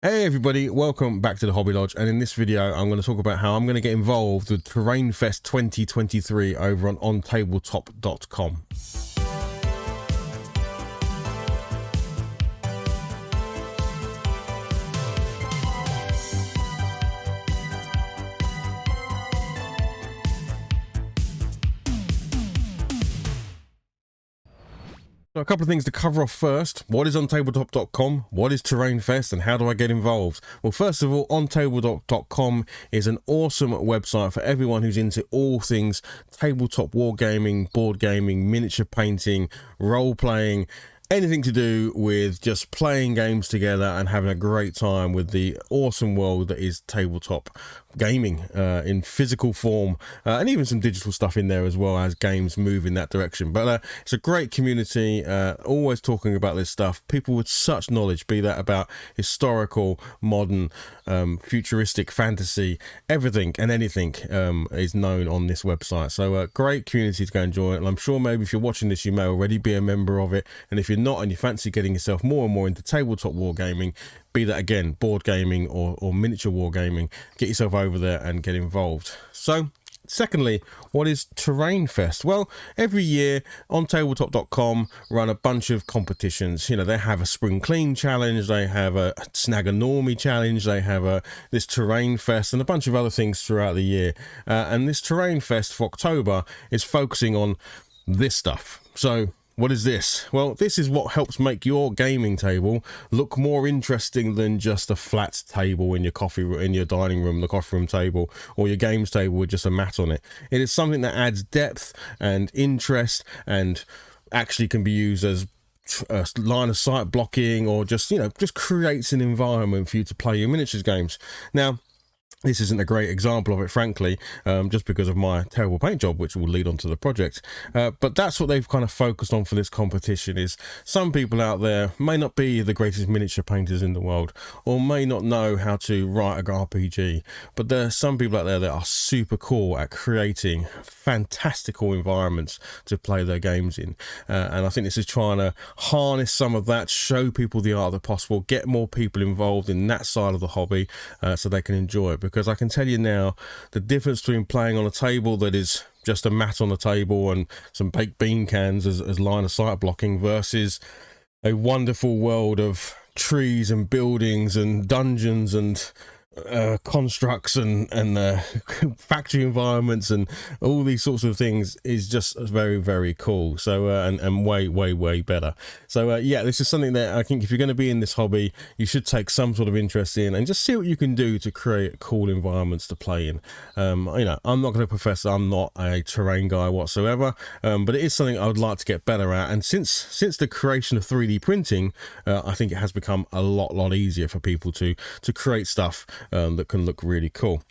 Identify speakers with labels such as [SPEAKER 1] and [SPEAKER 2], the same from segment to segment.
[SPEAKER 1] Hey everybody, welcome back to the Hobby Lodge, and in this video I'm going to talk about how I'm going to get involved with TerrainFest 2023 over on OnTableTopcom. So a couple of things to cover off first. What is OnTableTopcom? What is TerrainFest, and how do I get involved? Well, first of all, OnTableTopcom is an awesome website for everyone who's into all things tabletop wargaming, board gaming, miniature painting, role playing, anything to do with just playing games together and having a great time with the awesome world that is tabletop gaming in physical form, and even some digital stuff in there as well as games move in that direction. But it's a great community, always talking about this stuff, people with such knowledge, be that about historical, modern, futuristic, fantasy, everything and anything is known on this website. So great community to go enjoy it, and I'm sure maybe if you're watching this you may already be a member of it, and if you're not and you fancy getting yourself more and more into tabletop wargaming, be that again board gaming or miniature wargaming, get yourself over there and get involved. So secondly, what is TerrainFest? Well, every year OnTabletop.com run a bunch of competitions. You know, they have a spring clean challenge, they have a snag a normie challenge, they have this TerrainFest and a bunch of other things throughout the year. And this TerrainFest for October is focusing on this stuff. So what is this? Well, this is what helps make your gaming table look more interesting than just a flat table in your dining room, the coffee room table, or your games table with just a mat on it. It is something that adds depth and interest and actually can be used as line of sight blocking, or just, you know, just creates an environment for you to play your miniatures games. Now, this isn't a great example of it, frankly, just because of my terrible paint job, which will lead on to the project. But that's what they've kind of focused on for this competition. Is some people out there may not be the greatest miniature painters in the world, or may not know how to write an RPG, but there are some people out there that are super cool at creating fantastical environments to play their games in. And I think this is trying to harness some of that, show people the art of the possible, get more people involved in that side of the hobby, so they can enjoy it. Because I can tell you now, the difference between playing on a table that is just a mat on the table and some baked bean cans as line of sight blocking versus a wonderful world of trees and buildings and dungeons and constructs and factory environments and all these sorts of things is just very, very cool. So and way better. So yeah, this is something that I think if you're going to be in this hobby, you should take some sort of interest in and just see what you can do to create cool environments to play in. You know, I'm not going to profess I'm not a terrain guy whatsoever, but it is something I would like to get better at. And since the creation of 3D printing, I think it has become a lot easier for people to create stuff that can look really cool.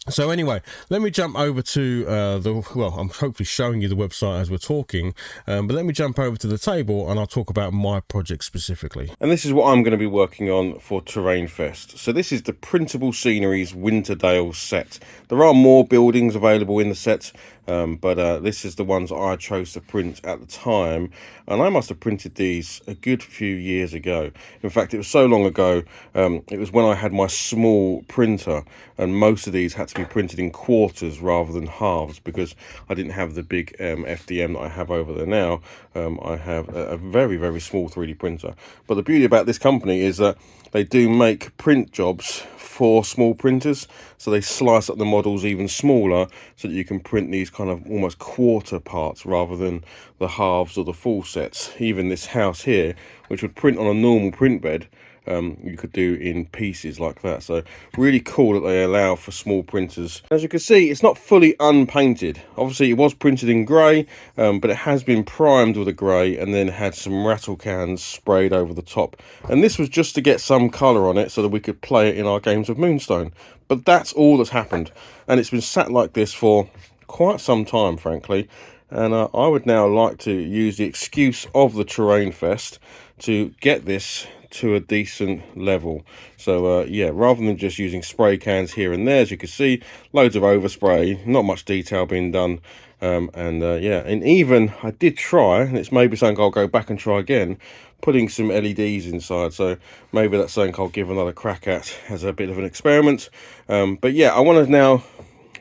[SPEAKER 1] So anyway, let me jump over to I'm hopefully showing you the website as we're talking, but let me jump over to the table and I'll talk about my project specifically. And this is what I'm going to be working on for TerrainFest. So this is the Printable Sceneries Winterdale set. There are more buildings available in the set, but this is the ones I chose to print at the time, and I must have printed these a good few years ago. In fact, it was so long ago, it was when I had my small printer, and most of these had to be printed in quarters rather than halves because I didn't have the big FDM that I have over there now. I have a very small 3D printer. But the beauty about this company is that they do make print jobs for small printers, so they slice up the models even smaller so that you can print these kind of almost quarter parts rather than the halves or the full sets. Even this house here, which would print on a normal print bed, you could do in pieces like that. So really cool that they allow for small printers. As you can see, it's not fully unpainted. Obviously it was printed in grey, but it has been primed with a grey and then had some rattle cans sprayed over the top, and this was just to get some colour on it so that we could play it in our games of Moonstone. But that's all that's happened, and it's been sat like this for quite some time, frankly. And I would now like to use the excuse of the TerrainFest to get this to a decent level. So yeah, rather than just using spray cans here and there, as you can see, loads of overspray, not much detail being done. Yeah, and even I did try, and it's maybe something I'll go back and try again, putting some LEDs inside. So maybe that's something I'll give another crack at as a bit of an experiment. But yeah, I want to now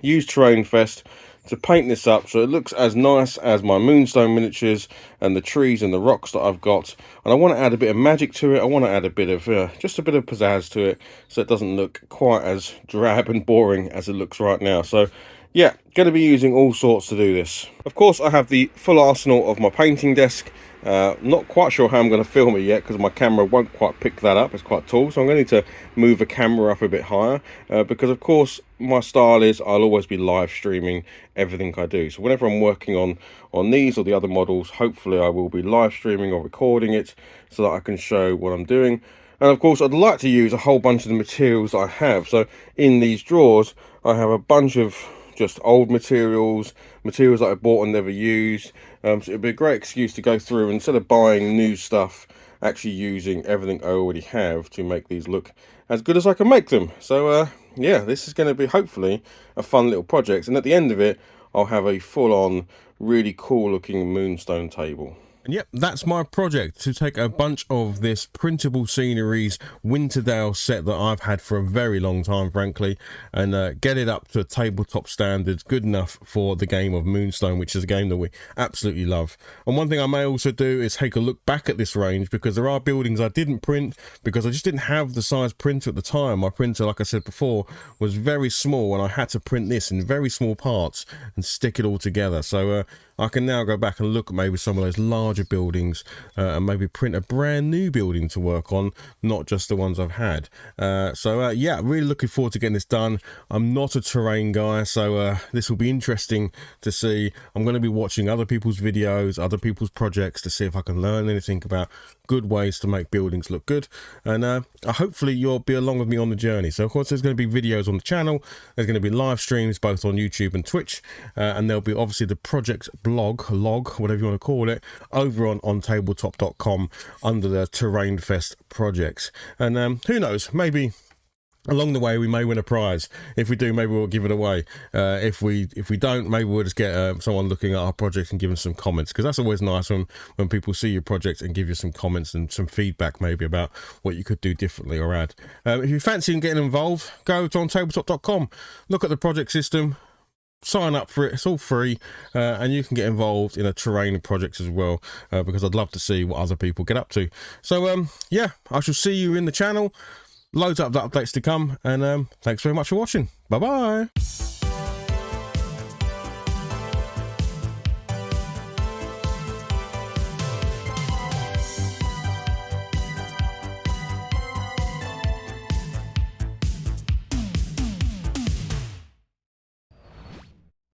[SPEAKER 1] use TerrainFest to paint this up so it looks as nice as my Moonstone miniatures and the trees and the rocks that I've got. And I want to add a bit of magic to it. I want to add a bit of just a bit of pizzazz to it, so it doesn't look quite as drab and boring as it looks right now. So yeah, going to be using all sorts to do this. Of course, I have the full arsenal of my painting desk. Not quite sure how I'm going to film it yet because my camera won't quite pick that up. It's quite tall, so I'm going to need to move the camera up a bit higher because of course my style is I'll always be live streaming everything I do. So whenever I'm working on these or the other models, hopefully I will be live streaming or recording it so that I can show what I'm doing. And of course I'd like to use a whole bunch of the materials I have. So in these drawers I have a bunch of just old materials that I bought and never used. So it'd be a great excuse to go through, instead of buying new stuff, actually using everything I already have to make these look as good as I can make them. So yeah, this is going to be hopefully a fun little project, and at the end of it I'll have a full-on really cool looking Moonstone table. And yep, that's my project, to take a bunch of this Printable Sceneries Winterdale set that I've had for a very long time, frankly, and get it up to tabletop standards, good enough for the game of Moonstone, which is a game that we absolutely love. And one thing I may also do is take a look back at this range, because there are buildings I didn't print because I just didn't have the size printer at the time. My printer, like I said before, was very small, and I had to print this in very small parts and stick it all together. So I can now go back and look at maybe some of those larger buildings and maybe print a brand new building to work on, not just the ones I've had. Yeah, really looking forward to getting this done. I'm not a terrain guy, so this will be interesting to see. I'm going to be watching other people's videos, other people's projects, to see if I can learn anything about good ways to make buildings look good. And hopefully you'll be along with me on the journey. So of course there's going to be videos on the channel, there's going to be live streams both on YouTube and Twitch, and there'll be obviously the project log, whatever you want to call it, over on OnTableTopcom under the TerrainFest projects. And who knows, maybe along the way we may win a prize. If we do, maybe we'll give it away. If we don't, maybe we'll just get someone looking at our project and giving some comments, because that's always nice when people see your project and give you some comments and some feedback maybe about what you could do differently or add. If you fancy getting involved, go to OnTableTopcom, look at the project system, sign up for it. It's all free, and you can get involved in a terrain project as well, because I'd love to see what other people get up to. So yeah, I shall see you in the channel. Loads of updates to come, and thanks very much for watching. Bye bye.